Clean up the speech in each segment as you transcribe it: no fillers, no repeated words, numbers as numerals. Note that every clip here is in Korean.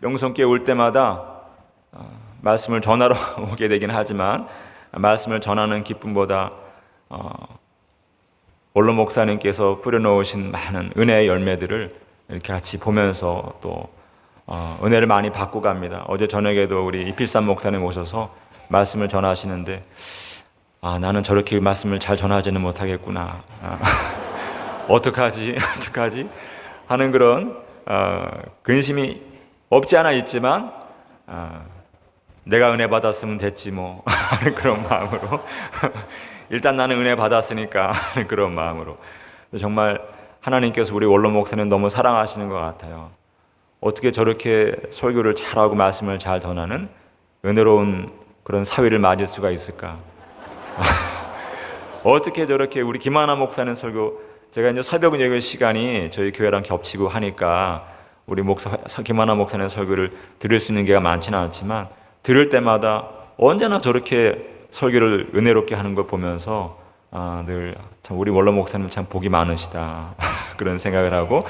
명성교회 올 때마다 말씀을 전하러 오게 되긴 하지만 말씀을 전하는 기쁨보다 원로 목사님께서 뿌려놓으신 많은 은혜의 열매들을 이렇게 같이 보면서 또 은혜를 많이 받고 갑니다. 어제 저녁에도 우리 이필삼 목사님 오셔서 말씀을 전하시는데 나는 저렇게 말씀을 잘 전하지는 못하겠구나. 어떡하지 하는 그런 근심이 없지 않아 있지만 내가 은혜 받았으면 됐지 뭐 하는 그런 마음으로 일단 나는 은혜 받았으니까 하는 그런 마음으로 정말 하나님께서 우리 원로 목사님 너무 사랑하시는 것 같아요. 어떻게 저렇게 설교를 잘하고 말씀을 잘 전하는 은혜로운 그런 사위를 맞을 수가 있을까? 어떻게 저렇게 우리 김하나 목사님 설교, 제가 이제 새벽 예배 시간이 저희 교회랑 겹치고 하니까 우리 김하나 목사님 설교를 들을 수 있는 게가 많지는 않지만 들을 때마다 언제나 저렇게 설교를 은혜롭게 하는 걸 보면서 늘 참 우리 원로 목사님 참 복이 많으시다 그런 생각을 하고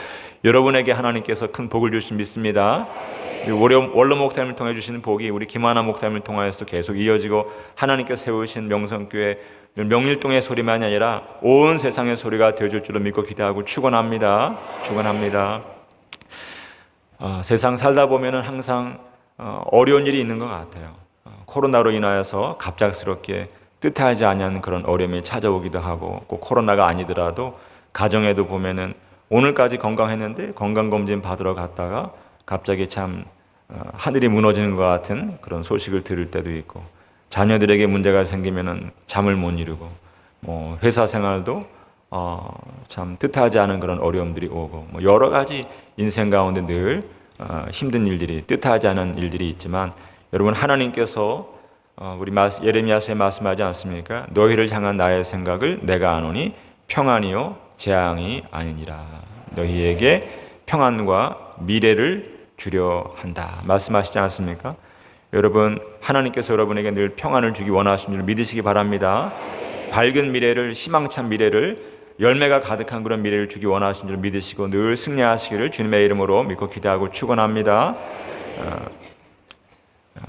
여러분에게 하나님께서 큰 복을 주신 믿습니다. 원로 목사님을 통해 주시는 복이 우리 김하나 목사님을 통하여서 계속 이어지고 하나님께서 세우신 명성교회 늘 명일동의 소리만이 아니라 온 세상의 소리가 되어줄 줄로 믿고 기대하고 축원합니다. 세상 살다 보면은 항상 어려운 일이 있는 것 같아요. 코로나로 인하여서 갑작스럽게 뜻하지 않은 그런 어려움이 찾아오기도 하고 꼭 코로나가 아니더라도 가정에도 보면은 오늘까지 건강했는데 건강검진 받으러 갔다가 갑자기 참 하늘이 무너지는 것 같은 그런 소식을 들을 때도 있고 자녀들에게 문제가 생기면은 잠을 못 이루고 회사 생활도 참 뜻하지 않은 그런 어려움들이 오고 여러 가지 인생 가운데 늘 힘든 일들이 뜻하지 않은 일들이 있지만 여러분 하나님께서 우리 예레미야서에 말씀하지 않습니까? 너희를 향한 나의 생각을 내가 아노니 평안이요 재앙이 아니니라. 너희에게 평안과 미래를 주려 한다 말씀하시지 않습니까? 여러분 하나님께서 여러분에게 늘 평안을 주기 원하시는 줄 믿으시기 바랍니다. 밝은 미래를, 희망찬 미래를, 열매가 가득한 그런 미래를 주기 원하시는 줄 믿으시고 늘 승리하시기를 주님의 이름으로 믿고 기대하고 축원합니다.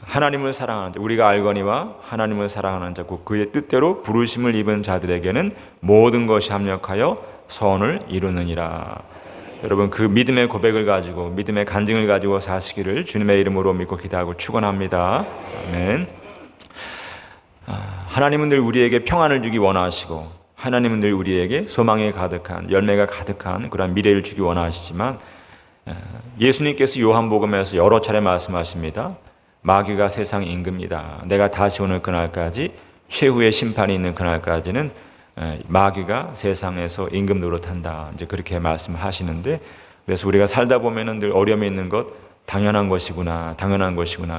하나님을 사랑하는 자, 우리가 알거니와 하나님을 사랑하는 자, 곧 그의 뜻대로 부르심을 입은 자들에게는 모든 것이 합력하여 선을 이루느니라. 여러분 그 믿음의 고백을 가지고 믿음의 간증을 가지고 사시기를 주님의 이름으로 믿고 기대하고 축원합니다. 아멘. 하나님은 늘 우리에게 평안을 주기 원하시고 하나님은 늘 우리에게 소망이 가득한 열매가 가득한 그런 미래를 주기 원하시지만 예수님께서 요한복음에서 여러 차례 말씀하십니다. 마귀가 세상 임금이다. 내가 다시 오는 그날까지 최후의 심판이 있는 그날까지는 마귀가 세상에서 임금 노릇한다. 이제 그렇게 말씀하시는데 그래서 우리가 살다 보면은 늘 어려움이 있는 것 당연한 것이구나.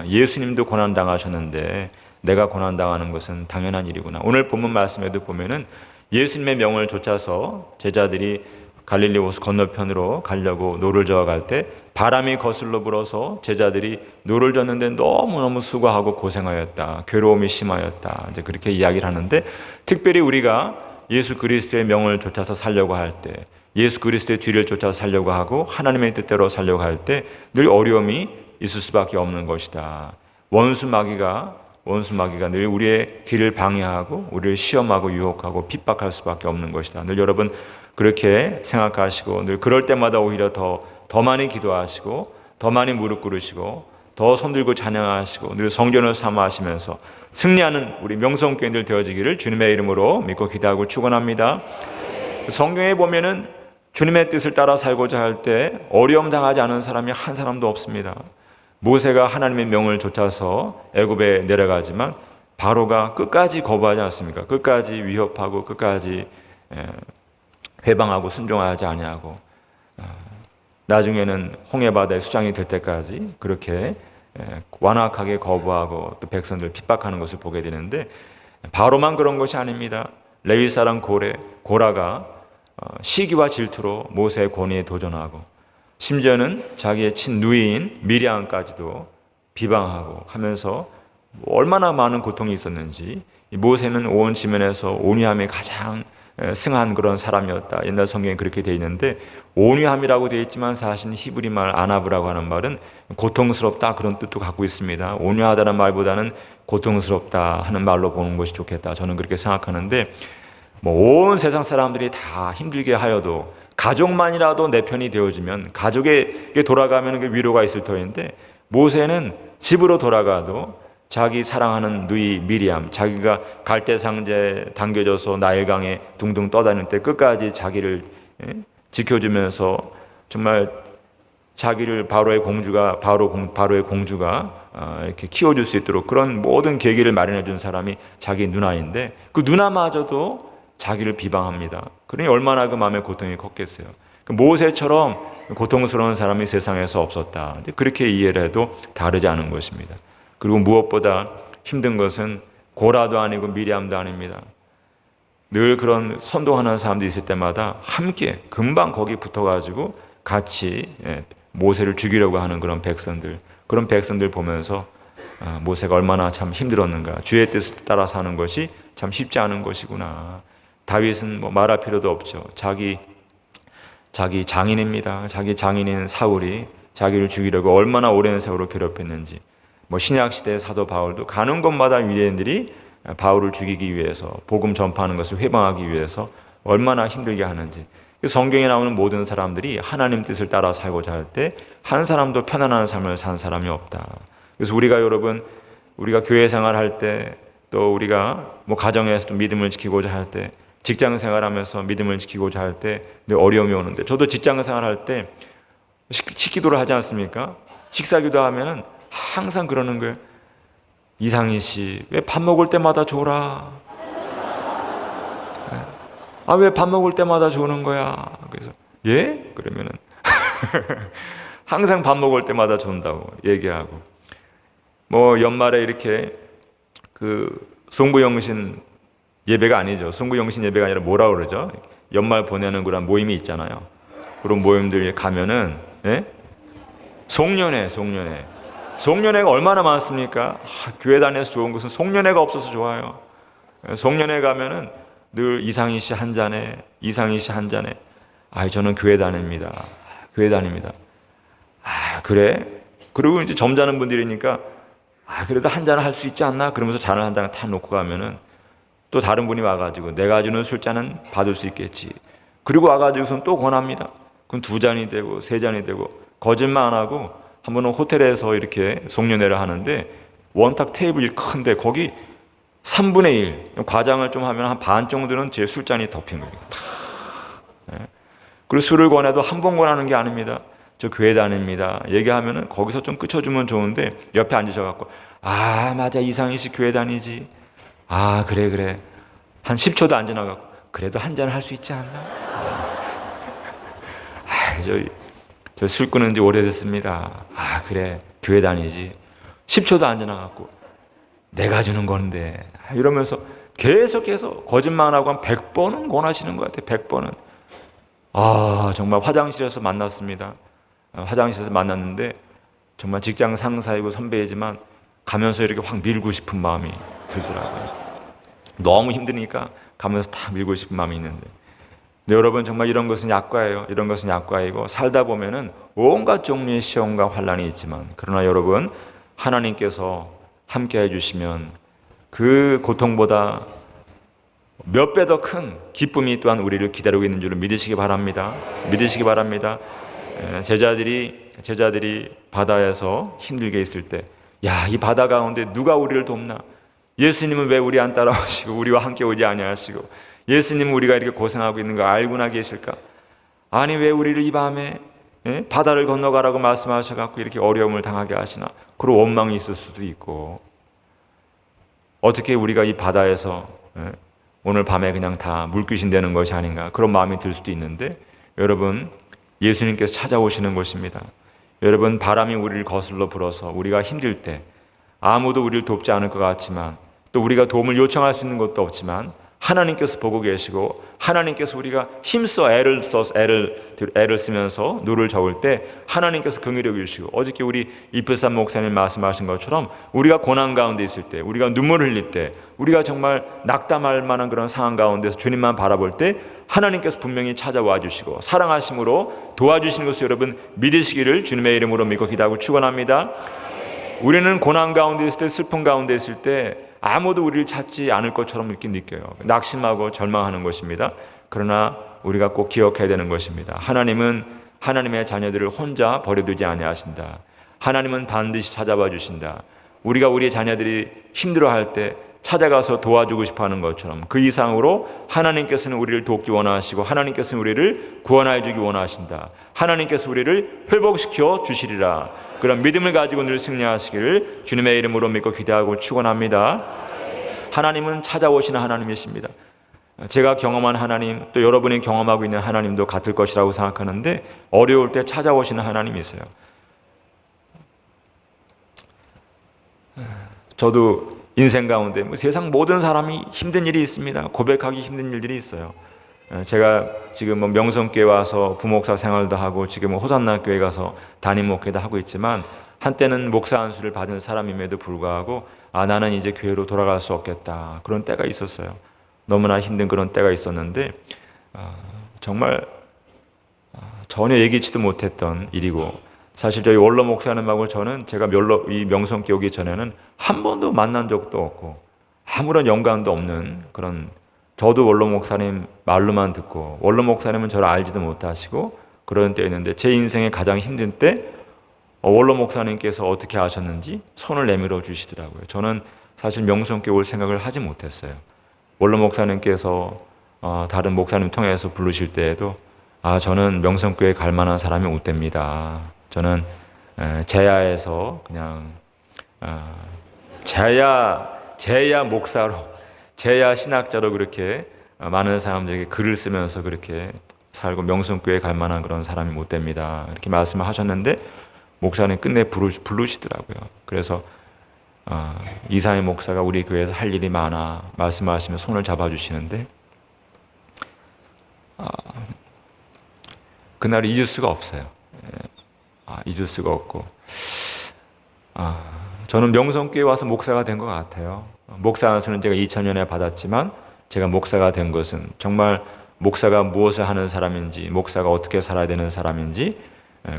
예수님도 고난 당하셨는데 내가 고난 당하는 것은 당연한 일이구나. 오늘 본문 말씀에도 보면은 예수님의 명을 좇아서 제자들이 갈릴리 호수 건너편으로 가려고 노를 저어 갈 때 바람이 거슬러 불어서 제자들이 노를 젓는데 너무너무 수고하고 고생하였다. 괴로움이 심하였다. 이제 그렇게 이야기를 하는데 특별히 우리가 예수 그리스도의 명을 좇아서 살려고 할 때 예수 그리스도의 뒤를 쫓아서 살려고 하고 하나님의 뜻대로 살려고 할 때 늘 어려움이 있을 수밖에 없는 것이다. 원수 마귀가 늘 우리의 길을 방해하고 우리를 시험하고 유혹하고 핍박할 수밖에 없는 것이다. 늘 여러분 그렇게 생각하시고 늘 그럴 때마다 오히려 더 많이 기도하시고 더 많이 무릎 꿇으시고 더 손들고 찬양하시고 늘 성전을 삼아하시면서 승리하는 우리 명성교인들 되어지기를 주님의 이름으로 믿고 기대하고 축원합니다. 성경에 보면은 주님의 뜻을 따라 살고자 할 때 어려움 당하지 않은 사람이 한 사람도 없습니다. 모세가 하나님의 명을 좇아서 애굽에 내려가지만 바로가 끝까지 거부하지 않습니까? 끝까지 위협하고 끝까지 회방하고 순종하지 아니하고 나중에는 홍해바다에 수장이 될 때까지 그렇게 완악하게 거부하고 또 백성들 핍박하는 것을 보게 되는데 바로만 그런 것이 아닙니다. 레위 사람 고라가 시기와 질투로 모세의 권위에 도전하고 심지어는 자기의 친누이인 미리암까지도 비방하고 하면서 얼마나 많은 고통이 있었는지 모세는 온 지면에서 온유함이 가장 승한 그런 사람이었다. 옛날 성경에 그렇게 되어 있는데 온유함이라고 되어 있지만 사실 히브리 말 아나브라고 하는 말은 고통스럽다 그런 뜻도 갖고 있습니다. 온유하다는 말보다는 고통스럽다 하는 말로 보는 것이 좋겠다. 저는 그렇게 생각하는데 뭐 온 세상 사람들이 다 힘들게 하여도 가족만이라도 내 편이 되어주면 가족에게 돌아가면 그 위로가 있을 터인데 모세는 집으로 돌아가도 자기 사랑하는 누이 미리암, 자기가 갈대상자에 당겨져서 나일강에 둥둥 떠다닐 때 끝까지 자기를 지켜주면서 정말 자기를 바로의 공주가 이렇게 키워줄 수 있도록 그런 모든 계기를 마련해 준 사람이 자기 누나인데 그 누나마저도 자기를 비방합니다. 그러니 얼마나 그 마음의 고통이 컸겠어요. 모세처럼 고통스러운 사람이 세상에서 없었다. 그렇게 이해를 해도 다르지 않은 것입니다. 그리고 무엇보다 힘든 것은 고라도 아니고 미리암도 아닙니다. 늘 그런 선동하는 사람들이 있을 때마다 함께 금방 거기 붙어가지고 같이 모세를 죽이려고 하는 그런 백성들 보면서 모세가 얼마나 참 힘들었는가. 주의 뜻을 따라 사는 것이 참 쉽지 않은 것이구나. 다윗은 뭐 말할 필요도 없죠. 자기 장인입니다. 자기 장인인 사울이 자기를 죽이려고 얼마나 오랜 세월을 괴롭혔는지. 뭐 신약 시대의 사도 바울도 가는 곳마다 유대인들이 바울을 죽이기 위해서 복음 전파하는 것을 회방하기 위해서 얼마나 힘들게 하는지. 성경에 나오는 모든 사람들이 하나님 뜻을 따라 살고자 할 때 한 사람도 편안한 삶을 산 사람이 없다. 그래서 우리가 교회 생활할 때 또 우리가 뭐 가정에서도 믿음을 지키고자 할 때 직장 생활하면서 믿음을 지키고자 할 때 어려움이 오는데 저도 직장 생활할 때 식기도를 하지 않습니까? 식사기도 하면은 항상 그러는 거예요. 이상희 씨, 왜 밥 먹을 때마다 줘라? 왜 밥 먹을 때마다 주는 거야? 그래서 예? 그러면은 항상 밥 먹을 때마다 준다고 얘기하고 뭐 연말에 이렇게 그 송구영신 예배가 아니죠. 송구영신 예배가 아니라 뭐라 그러죠? 연말 보내는 그런 모임이 있잖아요. 그런 모임들 가면은 송년회가 얼마나 많습니까? 교회 다녀서 좋은 것은 송년회가 없어서 좋아요. 송년회 가면은 늘 이상희 씨 한 잔에 저는 교회 다닙니다. 그래? 그리고 이제 점잖은 분들이니까 그래도 한 잔을 할 수 있지 않나? 그러면서 잔을 한 잔 다 놓고 가면은 또 다른 분이 와가지고 내가 주는 술잔은 받을 수 있겠지. 그리고 와가지고선 또 권합니다. 그럼 2잔이 되고 3잔이 되고 거짓말 안 하고 한 번은 호텔에서 이렇게 송년회를 하는데 원탁 테이블이 큰데 거기 3분의 1 과장을 좀 하면 한 반 정도는 제 술잔이 덮인 거예요. 그리고 술을 권해도 한 번 권하는 게 아닙니다. 저 교회 다닙니다. 얘기하면은 거기서 좀 끝쳐주면 좋은데 옆에 앉으셔갖고 맞아 이상희 씨 교회 다니지. 그래 한 10초도 안 지나갖고 그래도 한 잔 할 수 있지 않나? 저 술 끊은 지 오래됐습니다. 그래 교회 다니지. 10초도 안 지나갖고 내가 주는 건데 이러면서 계속해서 거짓말 하고 한 100번은 권하시는 것 같아요. 100번은. 정말 화장실에서 만났습니다. 화장실에서 만났는데 정말 직장 상사이고 선배이지만 가면서 이렇게 확 밀고 싶은 마음이 들더라고요. 너무 힘드니까 가면서 다 밀고 싶은 마음이 있는데 여러분 정말 이런 것은 약과예요. 이런 것은 약과이고 살다 보면은 온갖 종류의 시험과 환란이 있지만 그러나 여러분 하나님께서 함께 해주시면 그 고통보다 몇 배 더 큰 기쁨이 또한 우리를 기다리고 있는 줄을 믿으시기 바랍니다. 제자들이 바다에서 힘들게 있을 때 이 바다 가운데 누가 우리를 돕나? 예수님은 왜 우리 안 따라오시고 우리와 함께 오지 아니하시고 예수님은 우리가 이렇게 고생하고 있는 거 알고나 계실까? 아니 왜 우리를 이 밤에 바다를 건너가라고 말씀하셔갖고 이렇게 어려움을 당하게 하시나? 그런 원망이 있을 수도 있고 어떻게 우리가 이 바다에서 오늘 밤에 그냥 다 물귀신 되는 것이 아닌가 그런 마음이 들 수도 있는데 여러분 예수님께서 찾아오시는 것입니다. 여러분 바람이 우리를 거슬러 불어서 우리가 힘들 때 아무도 우리를 돕지 않을 것 같지만 또 우리가 도움을 요청할 수 있는 것도 없지만 하나님께서 보고 계시고 하나님께서 우리가 힘써 애를 쓰면서 누를 저을 때 하나님께서 긍휼히 여기시고 어저께 우리 이프산 목사님 말씀하신 것처럼 우리가 고난 가운데 있을 때 우리가 눈물을 흘릴 때 우리가 정말 낙담할 만한 그런 상황 가운데서 주님만 바라볼 때 하나님께서 분명히 찾아와 주시고 사랑하심으로 도와주시는 것을 여러분 믿으시기를 주님의 이름으로 믿고 기도하고 축원합니다. 우리는 고난 가운데 있을 때 슬픔 가운데 있을 때 아무도 우리를 찾지 않을 것처럼 이렇게 느껴요. 낙심하고 절망하는 것입니다. 그러나 우리가 꼭 기억해야 되는 것입니다. 하나님은 하나님의 자녀들을 혼자 버려두지 아니하신다. 하나님은 반드시 찾아봐 주신다. 우리가 우리 자녀들이 힘들어할 때 찾아가서 도와주고 싶어하는 것처럼 그 이상으로 하나님께서는 우리를 돕기 원하시고 하나님께서는 우리를 구원하여 주기 원하신다. 하나님께서 우리를 회복시켜 주시리라. 그런 믿음을 가지고 늘 승리하시기를 주님의 이름으로 믿고 기대하고 축원합니다. 하나님은 찾아오시는 하나님이십니다. 제가 경험한 하나님 또 여러분이 경험하고 있는 하나님도 같을 것이라고 생각하는데 어려울 때 찾아오시는 하나님이 있어요. 저도 인생 가운데 세상 모든 사람이 힘든 일이 있습니다. 고백하기 힘든 일들이 있어요. 제가 지금 명성교회 와서 부목사 생활도 하고 지금은 호산나 교회 가서 담임 목회도 하고 있지만 한때는 목사 안수를 받은 사람임에도 불구하고 나는 이제 교회로 돌아갈 수 없겠다 그런 때가 있었어요. 너무나 힘든 그런 때가 있었는데 정말 전혀 예기치도 못했던 일이고 사실 저희 원로 목사님하고 저는 제가 이 명성교회 오기 전에는 한 번도 만난 적도 없고 아무런 연관도 없는 그런 저도 원로 목사님 말로만 듣고 원로 목사님은 저를 알지도 못하시고 그런 때였는데 제 인생의 가장 힘든 때 원로 목사님께서 어떻게 하셨는지 손을 내밀어 주시더라고요. 저는 사실 명성교회 올 생각을 하지 못했어요. 원로 목사님께서 다른 목사님 통해서 부르실 때에도 저는 명성교회 갈 만한 사람이 못 됩니다. 저는 제야에서 그냥 제야 목사로 제야 신학자로 그렇게 많은 사람들에게 글을 쓰면서 그렇게 살고 명성교회 갈 만한 그런 사람이 못 됩니다. 이렇게 말씀을 하셨는데 목사님 끝내 부르시더라고요. 그래서 이상희 목사가 우리 교회에서 할 일이 많아 말씀하시면 손을 잡아주시는데 그날 잊을 수가 없어요. 잊을 수가 없고 저는 명성교회 와서 목사가 된 것 같아요. 목사 안수는 제가 2000년에 받았지만 제가 목사가 된 것은 정말 목사가 무엇을 하는 사람인지 목사가 어떻게 살아야 되는 사람인지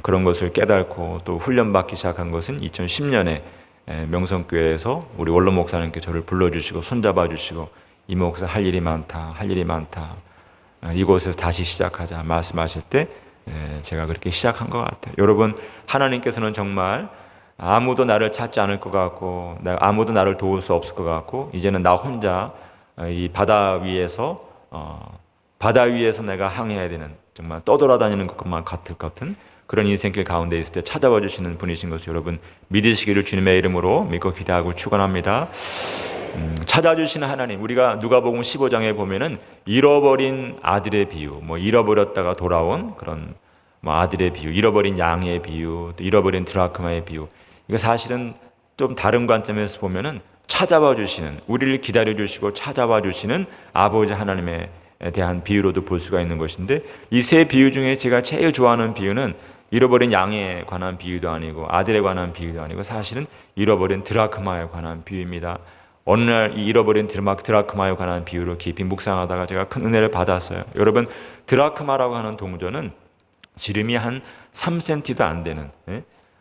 그런 것을 깨닫고 또 훈련받기 시작한 것은 2010년에 명성교회에서 우리 원로 목사님께 저를 불러주시고 손잡아 주시고 이 목사 할 일이 많다 이곳에서 다시 시작하자 말씀하실 때 제가 그렇게 시작한 것 같아요. 여러분 하나님께서는 정말 아무도 나를 찾지 않을 것 같고 아무도 나를 도울 수 없을 것 같고 이제는 나 혼자 이 바다 위에서 내가 항해해야 되는 정말 떠돌아다니는 것만 같은 그런 인생길 가운데 있을 때 찾아와 주시는 분이신 것을 여러분 믿으시기를 주님의 이름으로 믿고 기대하고 축원합니다. 찾아주시는 하나님, 우리가 누가복음 15장에 보면은 잃어버린 아들의 비유, 잃어버렸다가 돌아온 그런 아들의 비유, 잃어버린 양의 비유, 또 잃어버린 드라크마의 비유. 이거 사실은 좀 다른 관점에서 보면은 찾아와 주시는, 우리를 기다려 주시고 찾아와 주시는 아버지 하나님에 대한 비유로도 볼 수가 있는 것인데, 이 세 비유 중에 제가 제일 좋아하는 비유는 잃어버린 양에 관한 비유도 아니고 아들에 관한 비유도 아니고 사실은 잃어버린 드라크마에 관한 비유입니다. 어느 날 이 잃어버린 드라크마에 관한 비유를 깊이 묵상하다가 제가 큰 은혜를 받았어요. 여러분, 드라크마라고 하는 동전은 지름이 한 3cm도 안 되는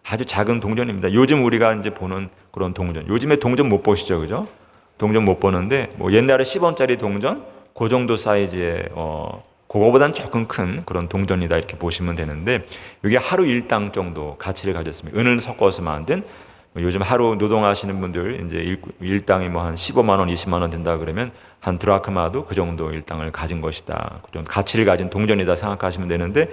아주 작은 동전입니다. 요즘 우리가 이제 보는 그런 동전, 요즘에 동전 못 보시죠, 그죠? 동전 못 보는데 옛날에 10원짜리 동전 그 정도 사이즈의 그거보다는 조금 큰 그런 동전이다 이렇게 보시면 되는데, 이게 하루 일당 정도 가치를 가졌습니다. 은을 섞어서 만든, 요즘 하루 노동하시는 분들 이제 일당이 한 15만 원, 20만 원 된다 그러면 한 드라크마도 그 정도 일당을 가진 것이다. 그 정도 가치를 가진 동전이다 생각하시면 되는데,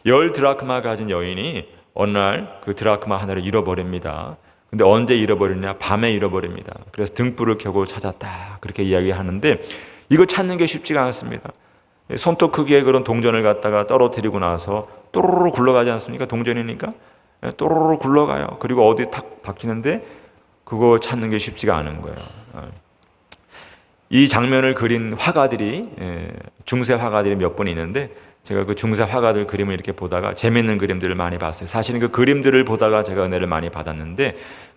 10 드라크마 가진 여인이 어느 날 그 드라크마 하나를 잃어버립니다. 근데 언제 잃어버리냐? 밤에 잃어버립니다. 그래서 등불을 켜고 찾았다 그렇게 이야기하는데, 이거 찾는 게 쉽지가 않습니다. 손톱 크기의 그런 동전을 갖다가 떨어뜨리고 나서 또로로 굴러가지 않습니까? 동전이니까 또로로 굴러가요. 그리고 어디 탁 박히는데 그거 찾는 게 쉽지가 않은 거예요. 이 장면을 그린 화가들이 중세 화가들이 몇 분 있는데 제가 그 중세 화가들 그림을 이렇게 보다가 재밌는 그림들을 많이 봤어요. 사실은 그 그림들을 보다가 제가 은혜를 많이 받았는데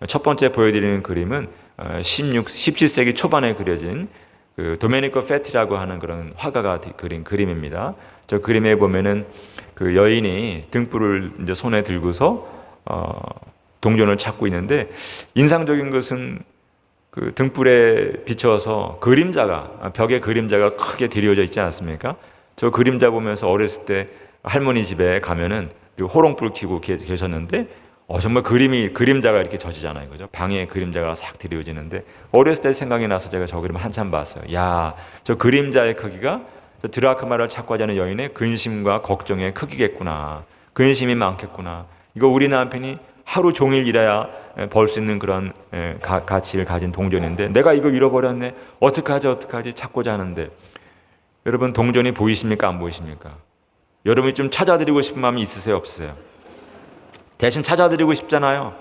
첫 번째 보여드리는 그림은 17세기 초반에 그려진 그 도메니코 페티라고 하는 그런 화가가 그린 그림입니다. 저 그림에 보면은 그 여인이 등불을 이제 손에 들고서 동전을 찾고 있는데 인상적인 것은 그 등불에 비춰서 그림자가 벽에 그림자가 크게 드리워져 있지 않습니까? 저 그림자 보면서 어렸을 때 할머니 집에 가면은 그 호롱불 켜고 계셨는데 정말 그림자가 이렇게 젖이잖아요, 그죠? 방에 그림자가 싹 드리워지는데 어렸을 때 생각이 나서 제가 저 그림을 한참 봤어요. 야, 저 그림자의 크기가 저 드라크마를 찾고 하자는 여인의 근심과 걱정의 크기겠구나. 근심이 많겠구나. 이거 우리 남편이 하루 종일 일해야 벌 수 있는 그런 가치를 가진 동전인데 내가 이거 잃어버렸네. 어떡하지 찾고자 하는데 여러분 동전이 보이십니까? 안 보이십니까? 여러분이 좀 찾아드리고 싶은 마음이 있으세요? 없으세요? 대신 찾아드리고 싶잖아요.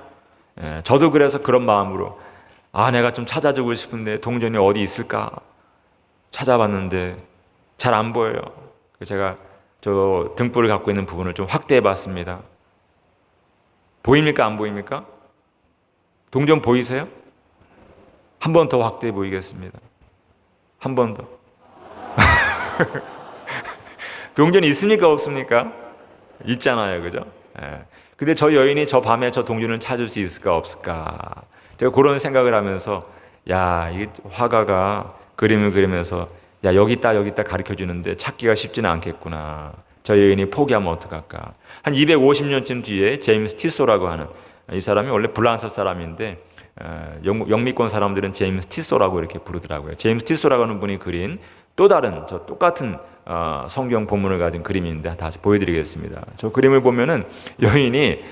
저도 그래서 그런 마음으로 내가 좀 찾아주고 싶은데 동전이 어디 있을까 찾아봤는데 잘 안 보여요. 제가 저 등불을 갖고 있는 부분을 좀 확대해 봤습니다. 보입니까? 안 보입니까? 동전 보이세요? 한 번 더 확대해 보이겠습니다. 한 번 더. 동전이 있습니까? 없습니까? 있잖아요, 그죠? 근데 저 여인이 저 밤에 저 동전을 찾을 수 있을까 없을까? 제가 그런 생각을 하면서 야, 이 화가가 그림을 그리면서 야, 여기 있다 가르쳐 주는데 찾기가 쉽지는 않겠구나. 저 여인이 포기하면 어떡할까? 한 250년쯤 뒤에 제임스 티소라고 하는 이 사람이 원래 불란서 사람인데 영미권 사람들은 제임스 티소라고 이렇게 부르더라고요. 제임스 티소라고 하는 분이 그린 또 다른 저 똑같은 성경 본문을 가진 그림인데 다시 보여드리겠습니다. 저 그림을 보면은 여인이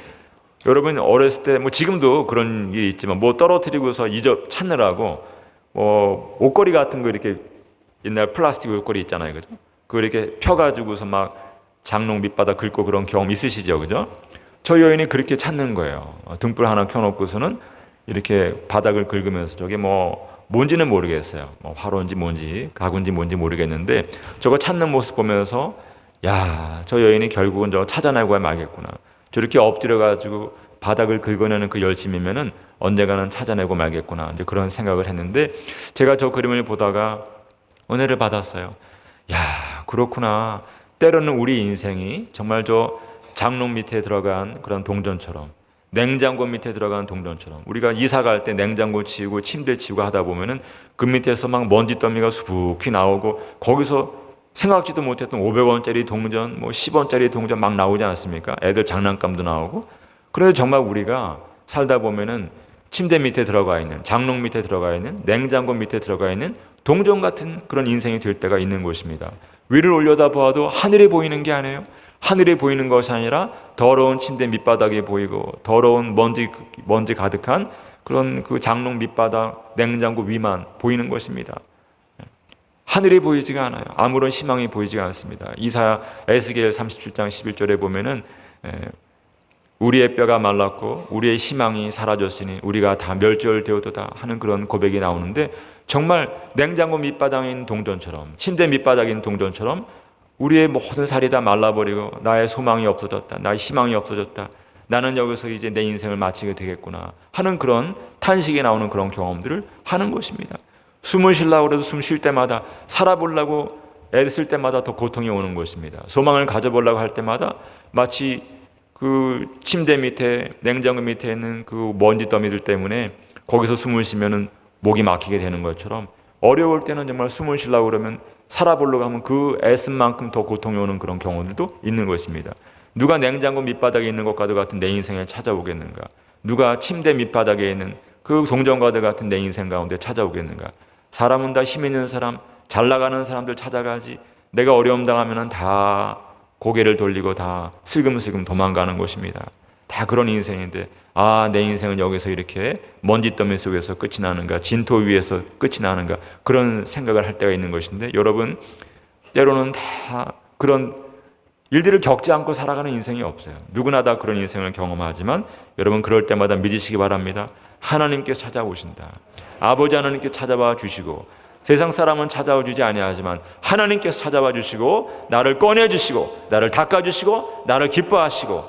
여러분 어렸을 때 뭐 지금도 그런 일이 있지만 뭐 떨어뜨리고서 찾느라고 옷걸이 같은 거 이렇게 옛날 플라스틱 옷걸이 있잖아요, 그죠? 그거 이렇게 펴가지고서 막 장롱 밑바닥 긁고 그런 경험 있으시죠, 그죠? 저 여인이 그렇게 찾는 거예요. 등불 하나 켜놓고서는 이렇게 바닥을 긁으면서 저게 뭔지는 모르겠어요. 화로인지 뭔지 가구인지 뭔지 모르겠는데 저거 찾는 모습 보면서 야, 저 여인이 결국은 저거 찾아내고야 말겠구나. 저렇게 엎드려가지고 바닥을 긁어내는 그 열심이면은 언젠가는 찾아내고 말겠구나. 이제 그런 생각을 했는데 제가 저 그림을 보다가 은혜를 받았어요. 야, 그렇구나. 때로는 우리 인생이 정말 저 장롱 밑에 들어간 그런 동전처럼 냉장고 밑에 들어간 동전처럼 우리가 이사 갈 때 냉장고 치우고 침대 치우고 하다 보면은 그 밑에서 막 먼지 더미가 수북히 나오고 거기서 생각지도 못했던 500원짜리 동전, 10원짜리 동전 막 나오지 않습니까? 애들 장난감도 나오고. 그래서 정말 우리가 살다 보면은 침대 밑에 들어가 있는, 장롱 밑에 들어가 있는, 냉장고 밑에 들어가 있는 동전 같은 그런 인생이 될 때가 있는 것입니다. 위를 올려다 보아도 하늘이 보이는 게 아니에요. 하늘이 보이는 것이 아니라 더러운 침대 밑바닥이 보이고 더러운 먼지 가득한 그런 그 장롱 밑바닥, 냉장고 위만 보이는 것입니다. 하늘이 보이지가 않아요. 아무런 희망이 보이지가 않습니다. 이사야 에스겔 37장 11절에 보면은 우리의 뼈가 말랐고 우리의 희망이 사라졌으니 우리가 다 멸절되었도다 하는 그런 고백이 나오는데 정말 냉장고 밑바닥인 동전처럼 침대 밑바닥인 동전처럼 우리의 모든 살이 다 말라버리고 나의 소망이 없어졌다. 나의 희망이 없어졌다. 나는 여기서 이제 내 인생을 마치게 되겠구나 하는 그런 탄식이 나오는 그런 경험들을 하는 것입니다. 숨을 쉬려고 해도 숨 쉴 때마다 살아보려고 애를 쓸 때마다 더 고통이 오는 것입니다. 소망을 가져보려고 할 때마다 마치 그 침대 밑에 냉장고 밑에 있는 그 먼지 더미들 때문에 거기서 숨을 쉬면은 목이 막히게 되는 것처럼 어려울 때는 정말 숨을 쉬려고 그러면 살아보려고 하면 그 애쓴만큼 더 고통이 오는 그런 경우들도 있는 것입니다. 누가 냉장고 밑바닥에 있는 것과도 같은 내 인생을 찾아오겠는가? 누가 침대 밑바닥에 있는 그 동전과도 같은 내 인생 가운데 찾아오겠는가? 사람은 다 힘 있는 사람, 잘 나가는 사람들 찾아가지 내가 어려움 당하면 다 고개를 돌리고 다 슬금슬금 도망가는 것입니다. 다 그런 인생인데 내 인생은 여기서 이렇게 먼지더미 속에서 끝이 나는가, 진토 위에서 끝이 나는가 그런 생각을 할 때가 있는 것인데 여러분 때로는 다 그런 일들을 겪지 않고 살아가는 인생이 없어요. 누구나 다 그런 인생을 경험하지만 여러분 그럴 때마다 믿으시기 바랍니다. 하나님께서 찾아오신다. 아버지 하나님께 찾아와 주시고 세상 사람은 찾아와 주지 아니하지만 하나님께서 찾아와 주시고 나를 꺼내주시고 나를 닦아주시고 나를 기뻐하시고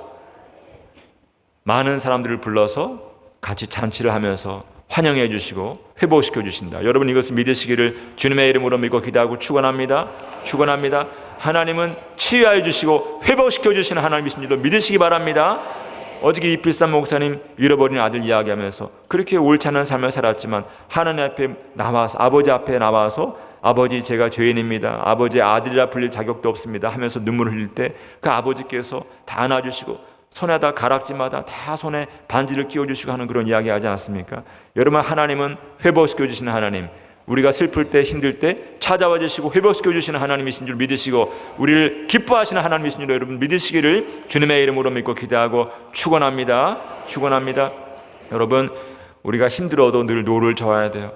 많은 사람들을 불러서 같이 잔치를 하면서 환영해 주시고 회복시켜 주신다. 여러분 이것을 믿으시기를 주님의 이름으로 믿고 기도하고 축원합니다. 축원합니다. 하나님은 치유하여 주시고 회복시켜 주시는 하나님이신 줄로 믿으시기 바랍니다. 어저께 이필삼 목사님 잃어버린 아들 이야기하면서 그렇게 옳지 않은 삶을 살았지만 하나님 앞에 나와서 아버지 앞에 나와서 아버지 제가 죄인입니다. 아버지의 아들이라 불릴 자격도 없습니다 하면서 눈물을 흘릴 때 그 아버지께서 다 안아주시고 손에다 가락지마다 다 손에 반지를 끼워주시고 하는 그런 이야기 하지 않습니까? 여러분 하나님은 회복시켜 주시는 하나님, 우리가 슬플 때 힘들 때 찾아와 주시고 회복시켜 주시는 하나님이신 줄 믿으시고 우리를 기뻐하시는 하나님이신 줄 여러분 믿으시기를 주님의 이름으로 믿고 기도하고 축원합니다. 축원합니다. 여러분 우리가 힘들어도 늘 노를 저어야 돼요.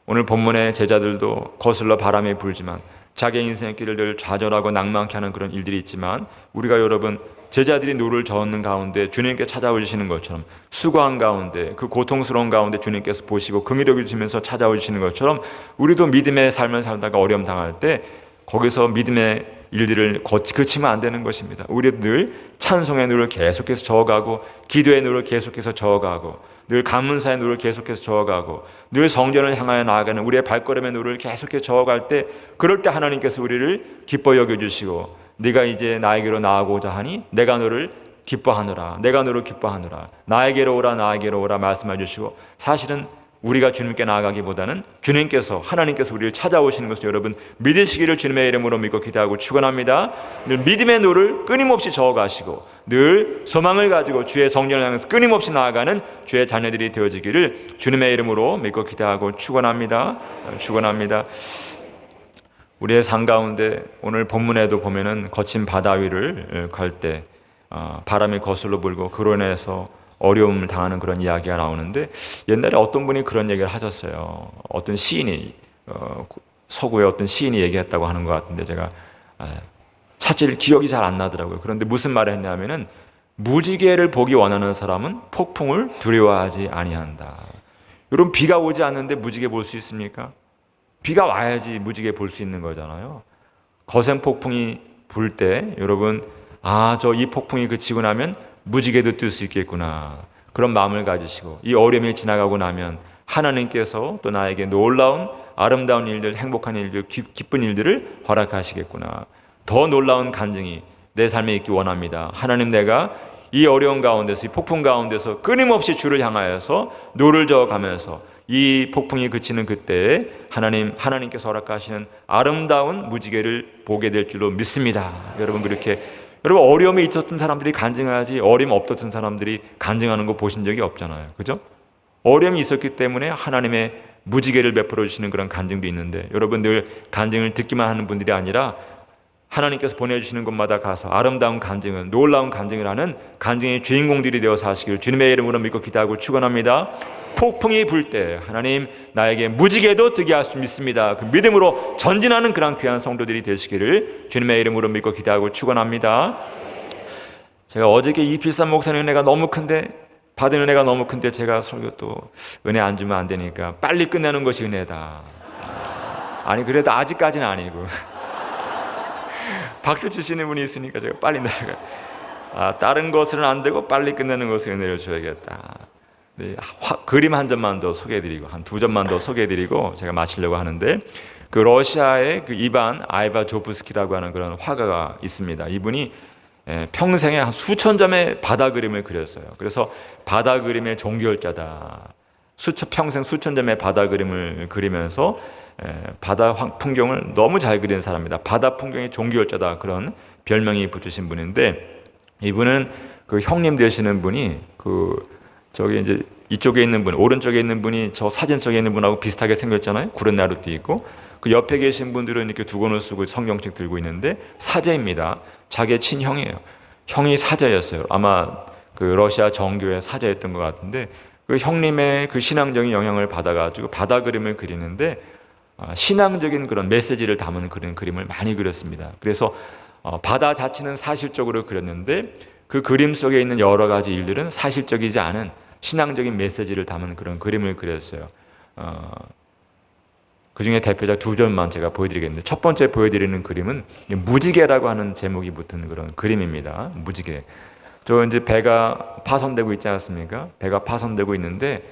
오늘 본문의 제자들도 거슬러 바람이 불지만 자기 인생의 길을 늘 좌절하고 낭망케 하는 그런 일들이 있지만 우리가 여러분 제자들이 노를 저었는 가운데 주님께 찾아오시는 것처럼 수고한 가운데 그 고통스러운 가운데 주님께서 보시고 긍휼히 여기시면서 찾아오시는 것처럼 우리도 믿음의 삶을 살다가 어려움 당할 때 거기서 믿음의 일들을 그치면 안 되는 것입니다. 우리도 늘 찬송의 노를 계속해서 저어가고 기도의 노를 계속해서 저어가고 늘 감문사의 노를 계속해서 저어가고 늘 성전을 향하여 나아가는 우리의 발걸음의 노를 계속해서 저어갈 때 그럴 때 하나님께서 우리를 기뻐 여겨주시고 네가 이제 나에게로 나아가고자 하니 내가 너를 기뻐하노라. 내가 너를 기뻐하노라. 나에게로 오라 나에게로 오라 말씀해 주시고 사실은 우리가 주님께 나아가기보다는 주님께서 하나님께서 우리를 찾아오시는 것을 여러분 믿으시기를 주님의 이름으로 믿고 기도하고 축원합니다. 늘 믿음의 노를 끊임없이 저어가시고 늘 소망을 가지고 주의 성전을 향해서 끊임없이 나아가는 주의 자녀들이 되어지기를 주님의 이름으로 믿고 기도하고 축원합니다. 축원합니다. 우리의 삶 가운데 오늘 본문에도 보면은 거친 바다 위를 갈 때 바람이 거슬러 불고 그로 인해서 어려움을 당하는 그런 이야기가 나오는데 옛날에 어떤 분이 그런 얘기를 하셨어요. 어떤 시인이 서구의 어떤 시인이 얘기했다고 하는 것 같은데 제가 사실 기억이 잘 안 나더라고요. 그런데 무슨 말을 했냐면은 무지개를 보기 원하는 사람은 폭풍을 두려워하지 아니한다. 여러분 비가 오지 않는데 무지개 볼 수 있습니까? 비가 와야지 무지개 볼 수 있는 거잖아요. 거센 폭풍이 불 때 여러분 저 이 폭풍이 그치고 나면 무지개도 뜰 수 있겠구나 그런 마음을 가지시고 이 어려움이 지나가고 나면 하나님께서 또 나에게 놀라운 아름다운 일들 행복한 일들 기쁜 일들을 허락하시겠구나 더 놀라운 간증이 내 삶에 있기 원합니다. 하나님 내가 이 어려운 가운데서 이 폭풍 가운데서 끊임없이 주를 향하여서 노를 저어가면서 이 폭풍이 그치는 그때에 하나님께서 허락하시는 아름다운 무지개를 보게 될 줄로 믿습니다. 여러분 여러분 어려움이 있었던 사람들이 간증하지 어려움 없었던 사람들이 간증하는 거 보신 적이 없잖아요. 그죠? 어려움이 있었기 때문에 하나님의 무지개를 베풀어 주시는 그런 간증도 있는데 여러분들 간증을 듣기만 하는 분들이 아니라 하나님께서 보내주시는 곳마다 가서 아름다운 간증을 놀라운 간증을 하는 간증의 주인공들이 되어 사시길 주님의 이름으로 믿고 기도하고 축원합니다. 폭풍이 불 때 하나님 나에게 무지개도 뜨게 할 수 믿습니다. 그 믿음으로 전진하는 그런 귀한 성도들이 되시기를 주님의 이름으로 믿고 기도하고 축원합니다. 제가 어저께 이필삼 목사님 은혜가 너무 큰데 받은 은혜가 너무 큰데 제가 설교 또 은혜 안 주면 안 되니까 빨리 끝내는 것이 은혜다. 아니 그래도 아직까지는 아니고 박수 치시는 분이 있으니까 제가 빨리 나가. 다른 것은 안 되고 빨리 끝내는 것을 은혜를 줘야겠다. 네, 그림 한 점만 더 소개해드리고 한 두 점만 더 소개해드리고 제가 마치려고 하는데 그 러시아의 그 이반 아이바조프스키라고 하는 그런 화가가 있습니다. 이분이 평생에 한 수천 점의 바다 그림을 그렸어요. 그래서 바다 그림의 종결자다. 평생 수천 점의 바다 그림을 그리면서 바다 풍경을 너무 잘 그리는 사람입니다. 바다 풍경의 종결자다 그런 별명이 붙으신 분인데 이분은 그 형님 되시는 분이 저기 이제 이쪽에 있는 분, 오른쪽에 있는 분이 저 사진 속에 있는 분하고 비슷하게 생겼잖아요. 구른 나룻도 있고 그 옆에 계신 분들은 이렇게 두건을 쓰고 성경책 들고 있는데 사제입니다. 자기의 친형이에요. 형이 사제였어요. 아마 그 러시아 정교의 사제였던 것 같은데 그 형님의 그 신앙적인 영향을 받아가지고 바다 그림을 그리는데 신앙적인 그런 메시지를 담은 그런 그림을 많이 그렸습니다. 그래서 바다 자체는 사실적으로 그렸는데 그 그림 속에 있는 여러 가지 일들은 사실적이지 않은 신앙적인 메시지를 담은 그런 그림을 그렸어요. 그 중에 대표작 두 점만 제가 보여드리겠는데, 첫 번째 보여드리는 그림은 무지개라고 하는 제목이 붙은 그런 그림입니다. 무지개. 저 이제 배가 파손되고 있지 않습니까? 배가 파손되고 있는데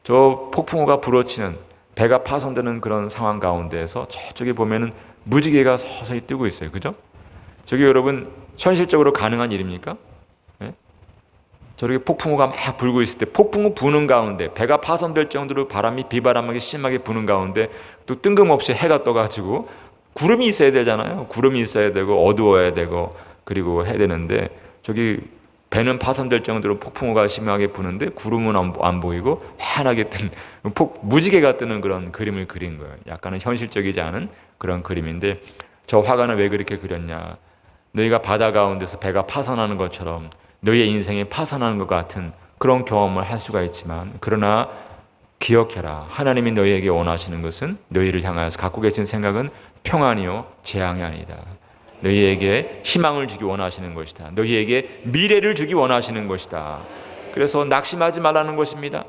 저 폭풍우가 불어치는, 배가 파손되는 그런 상황 가운데에서 저쪽에 보면은 무지개가 서서히 뜨고 있어요. 그죠? 저게 여러분 현실적으로 가능한 일입니까? 예? 저렇게 폭풍우가 막 불고 있을 때, 폭풍우 부는 가운데 배가 파손될 정도로 바람이 비바람하게 심하게 부는 가운데 또 뜬금없이 해가 떠가지고 구름이 있어야 되잖아요. 구름이 있어야 되고 어두워야 되고 그리고 해야 되는데, 저기 배는 파손될 정도로 폭풍우가 심하게 부는데 구름은 안 보이고 환하게 뜬 무지개가 뜨는 그런 그림을 그린 거예요. 약간은 현실적이지 않은 그런 그림인데, 저 화가는 왜 그렇게 그렸냐? 너희가 바다 가운데서 배가 파손하는 것처럼 너희의 인생이 파손하는 것 같은 그런 경험을 할 수가 있지만, 그러나 기억해라. 하나님이 너희에게 원하시는 것은, 너희를 향하여서 갖고 계신 생각은 평안이요 재앙이 아니다. 너희에게 희망을 주기 원하시는 것이다. 너희에게 미래를 주기 원하시는 것이다. 그래서 낙심하지 말라는 것입니다.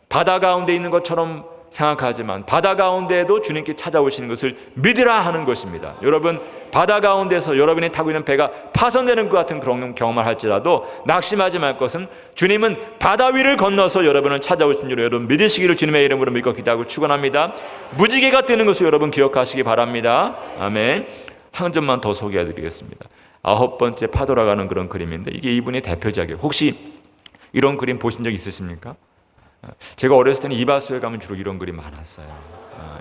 바다 가운데 있는 것처럼 생각하지만 바다 가운데에도 주님께 찾아오시는 것을 믿으라 하는 것입니다. 여러분, 바다 가운데서 여러분이 타고 있는 배가 파손되는 것 같은 그런 경험을 할지라도 낙심하지 말 것은, 주님은 바다 위를 건너서 여러분을 찾아오신 줄 여러분 믿으시기를 주님의 이름으로 믿고 기도하고 축원합니다. 무지개가 뜨는 것을 여러분 기억하시기 바랍니다. 아멘. 한 점만 더 소개해드리겠습니다. 9번째 파도라고 하는 그런 그림인데, 이게 이분의 대표작이에요. 혹시 이런 그림 보신 적 있으십니까? 제가 어렸을 때는 이발소에 가면 주로 이런 그림 많았어요.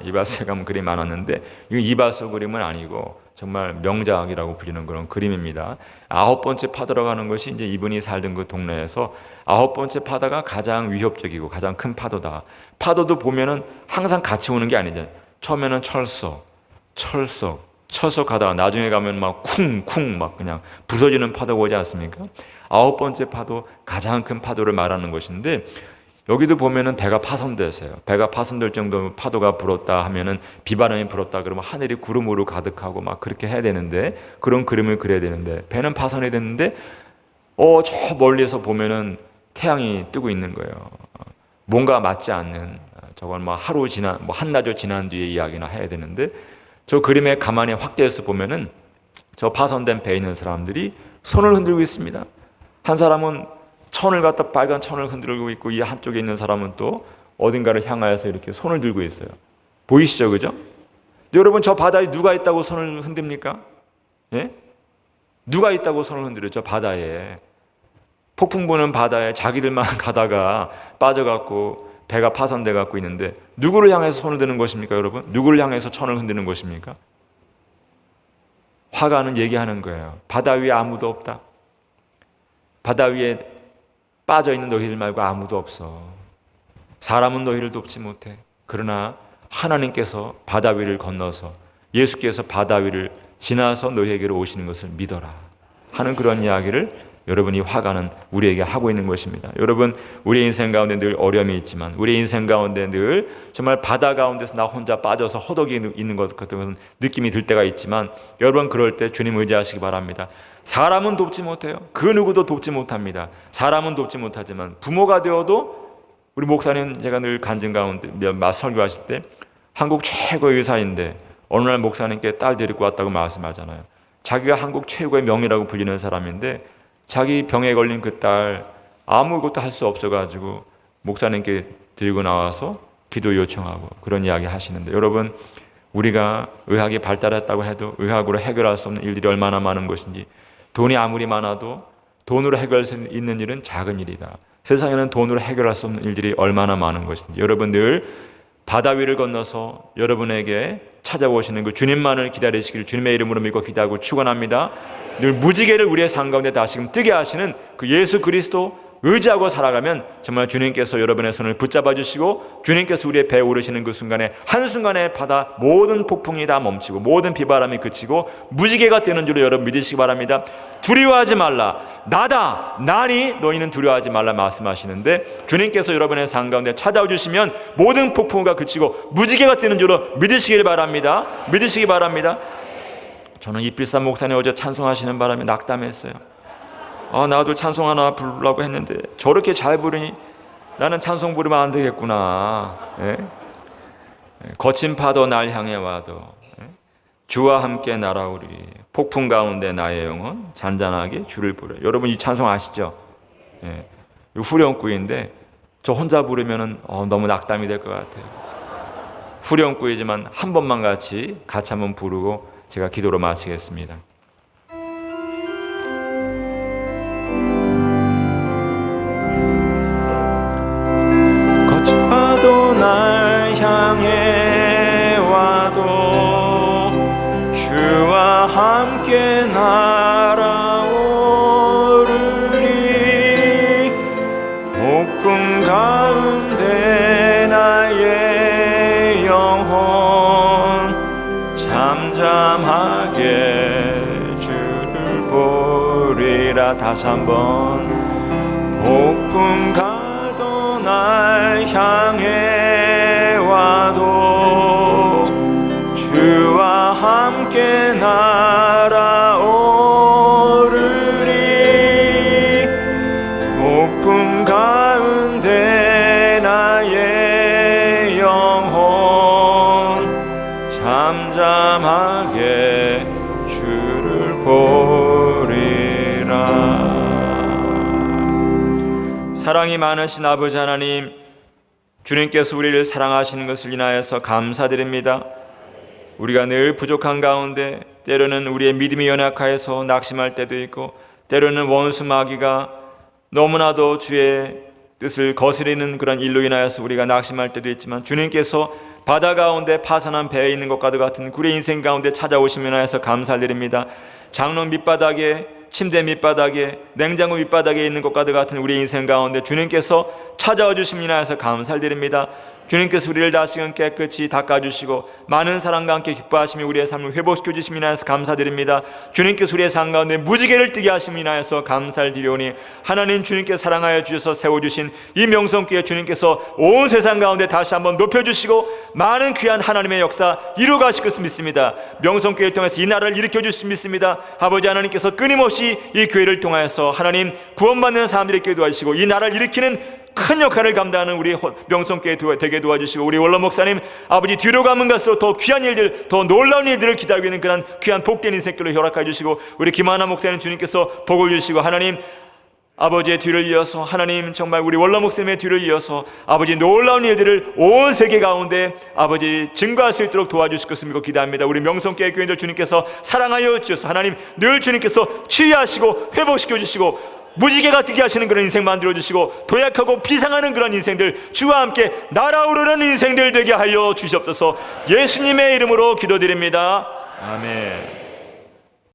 이발소에 가면 그림 많았는데, 이건 이발소 그림은 아니고 정말 명작이라고 불리는 그런 그림입니다. 9번째 파도라고 하는 것이 이제 이분이 살던 그 동네에서 9번째 파도가 가장 위협적이고 가장 큰 파도다. 파도도 보면은 항상 같이 오는 게 아니잖아요. 처음에는 철썩하다가 나중에 가면 막 쿵쿵 막 그냥 부서지는 파도가 오지 않습니까? 9번째 파도, 가장 큰 파도를 말하는 것인데, 여기도 보면은 배가 파손됐어요. 배가 파손될 정도로 파도가 불었다 하면은, 비바람이 불었다 그러면 하늘이 구름으로 가득하고 막 그렇게 해야 되는데, 그런 그림을 그려야 되는데, 배는 파손이 됐는데 저 멀리서 보면은 태양이 뜨고 있는 거예요. 뭔가 맞지 않는, 저건 뭐 하루 지난, 뭐 한나절 지난 뒤에 이야기나 해야 되는데, 저 그림에 가만히 확대해서 보면은 저 파손된 배에 있는 사람들이 손을 흔들고 있습니다. 한 사람은 천을 갖다 빨간 천을 흔들고 있고, 이 한쪽에 있는 사람은 또 어딘가를 향하여서 이렇게 손을 들고 있어요. 보이시죠, 그죠? 여러분, 저 바다에 누가 있다고 손을 흔듭니까? 예? 누가 있다고 손을 흔들어요? 저 바다에, 폭풍 부는 바다에 자기들만 가다가 빠져갖고 배가 파손돼 갖고 있는데, 누구를 향해서 손을 드는 것입니까, 여러분? 누구를 향해서 천을 흔드는 것입니까? 화가는 얘기하는 거예요. 바다 위에 아무도 없다. 바다 위에 빠져있는 너희들 말고 아무도 없어. 사람은 너희를 돕지 못해. 그러나 하나님께서 바다 위를 건너서, 예수께서 바다 위를 지나서 너희에게로 오시는 것을 믿어라 하는 그런 이야기를 여러분이 화가는 우리에게 하고 있는 것입니다. 여러분, 우리 인생 가운데 늘 어려움이 있지만, 우리 인생 가운데 늘 정말 바다 가운데서 나 혼자 빠져서 허덕이 있는 것 같은 느낌이 들 때가 있지만, 여러분 그럴 때 주님 의지하시기 바랍니다. 사람은 돕지 못해요. 그 누구도 돕지 못합니다. 사람은 돕지 못하지만 부모가 되어도, 우리 목사님 제가 늘 간증 가운데 설교하실 때 한국 최고의 의사인데 어느 날 목사님께 딸 데리고 왔다고 말씀하잖아요. 자기가 한국 최고의 명의라고 불리는 사람인데 자기 병에 걸린 그 딸 아무것도 할 수 없어가지고 목사님께 들고 나와서 기도 요청하고 그런 이야기 하시는데, 여러분, 우리가 의학이 발달했다고 해도 의학으로 해결할 수 없는 일들이 얼마나 많은 것인지, 돈이 아무리 많아도 돈으로 해결할 수 있는 일은 작은 일이다. 세상에는 돈으로 해결할 수 없는 일들이 얼마나 많은 것인지, 여러분 늘 바다 위를 건너서 여러분에게 찾아오시는 그 주님만을 기다리시기를 주님의 이름으로 믿고 기도하고 축원합니다. 늘 무지개를 우리의 삶 가운데 다시금 뜨게 하시는 그 예수 그리스도 의지하고 살아가면 정말 주님께서 여러분의 손을 붙잡아 주시고, 주님께서 우리의 배에 오르시는 그 순간에, 한순간에 바다 모든 폭풍이 다 멈추고 모든 비바람이 그치고 무지개가 되는 줄로 여러분 믿으시기 바랍니다. 두려워하지 말라, 나다, 나니 너희는 두려워하지 말라 말씀하시는데, 주님께서 여러분의 삶 가운데 찾아오 주시면 모든 폭풍우가 그치고 무지개가 되는 줄로 믿으시길 바랍니다. 믿으시기 바랍니다. 저는 이필삼 목사님 어제 찬송하시는 바람에 낙담했어요. 나도 찬송 하나 부르려고 했는데 저렇게 잘 부르니 나는 찬송 부르면 안 되겠구나. 예? 거친 파도 날 향해 와도 주와 함께 날아오리. 폭풍 가운데 나의 영혼 잔잔하게 주를 부르. 여러분 이 찬송 아시죠? 후렴구인데 저 혼자 부르면은 너무 낙담이 될 것 같아요. 후렴구이지만 한 번만 같이 한번 부르고 제가 기도로 마치겠습니다. 거친 파도 날 향해 와도 주와 함께 날아오르리. 폭풍 가운데 나의 영혼 잠잠하게 주를 보리라. 다시 한번. 폭풍 가도 날 향해 와도 주와 함께 날아오르리. 폭풍 가운데 나의 영혼 잠잠하게 주를 보리라. 사랑이 많으신 아버지 하나님, 주님께서 우리를 사랑하시는 것을 인하여서 감사드립니다. 우리가 늘 부족한 가운데 때로는 우리의 믿음이 연약하여서 낙심할 때도 있고, 때로는 원수 마귀가 너무나도 주의 뜻을 거스리는 그런 일로 인하여서 우리가 낙심할 때도 있지만, 주님께서 바다 가운데 파산한 배에 있는 것과도 같은 우리의 인생 가운데 찾아오심을 인하여서 감사드립니다. 장롱 밑바닥에, 침대 밑바닥에, 냉장고 밑바닥에 있는 것과도 같은 우리의 인생 가운데 주님께서 찾아와 주심을 인하여서 감사드립니다. 주님께서 우리를 다시금 깨끗이 닦아주시고 많은 사랑과 함께 기뻐하시며 우리의 삶을 회복시켜 주심을 인하여서 감사드립니다. 주님께서 우리의 삶 가운데 무지개를 뜨게 하심을 인하여서 감사를 드리오니, 하나님 주님께서 사랑하여 주셔서 세워주신 이 명성교회 주님께서 온 세상 가운데 다시 한번 높여주시고 많은 귀한 하나님의 역사 이루어가실 것을 믿습니다. 명성교회를 통해서 이 나라를 일으켜 주실 줄 믿습니다. 아버지 하나님께서 끊임없이 이 교회를 통하여서 하나님 구원받는 사람들이 있게 도와주시고 이 나라를 일으키는 큰 역할을 감당하는 우리 명성교회 되게 도와주시고, 우리 원로 목사님 아버지 뒤로 가면 갈수록 더 귀한 일들, 더 놀라운 일들을 기다리고 있는 그런 귀한 복된 인생길로 허락해 주시고, 우리 김하나 목사님 주님께서 복을 주시고, 하나님 아버지의 뒤를 이어서, 하나님 정말 우리 원로 목사님의 뒤를 이어서 아버지 놀라운 일들을 온 세계 가운데 아버지 증거할 수 있도록 도와주실 것을 믿고 기도합니다. 우리 명성교회 교인들 주님께서 사랑하여 주셔서 하나님 늘 주님께서 치유하시고 회복시켜 주시고 무지개가 뜨게 하시는 그런 인생 만들어주시고, 도약하고 비상하는 그런 인생들, 주와 함께 날아오르는 인생들 되게 하여 주시옵소서. 예수님의 이름으로 기도드립니다. 아멘.